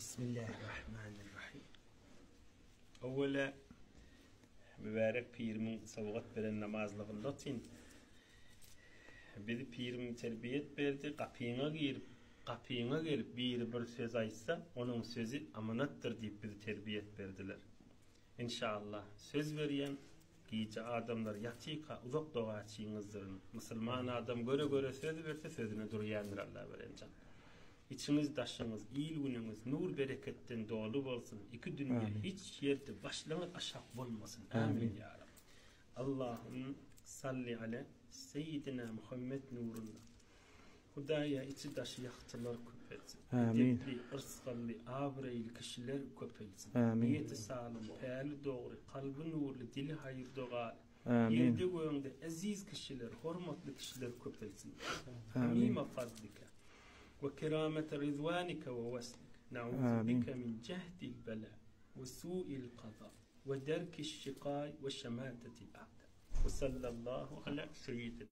بسم الله الرحمن الرحيم. أولا mübarek pirimin savgat veren namazlığında tin. Bir pirimin terbiyet verdi, kapıyına gelip bir söz aytsa, onun sözü amanattır deyip bizi terbiyet verdiler. İnşallah söz veriyen giyce adamlar yatika uzak doğa çiğinizdirin. Müslüman adam göre söz verse sözüne duruyandır Allah verencan. İçiniz daşınız, iyil gününüz, nur bereketten dolu olsun. İki dünya hiç yerde başlanır aşağı olmasın. Amin ya Rabbi. Allah'ım salli ala seyyidina Muhammed nurunda. Hudaya içi daşı yaktılar köpelsin. Edepli, ırskallı, avreyli kişiler köpelsin. Niyeti sağlam, peyli doğru, kalbi nurlu, dili hayır doğal. Yerde göğünde aziz kişiler, hormatlı kişiler köpelsin. Hamime fadlika. وكرامة رضوانك ووسلك نعوذ بك من جهد البلاء وسوء القضاء ودرك الشقاء وشماتة الأعداء وصلى الله على سيدنا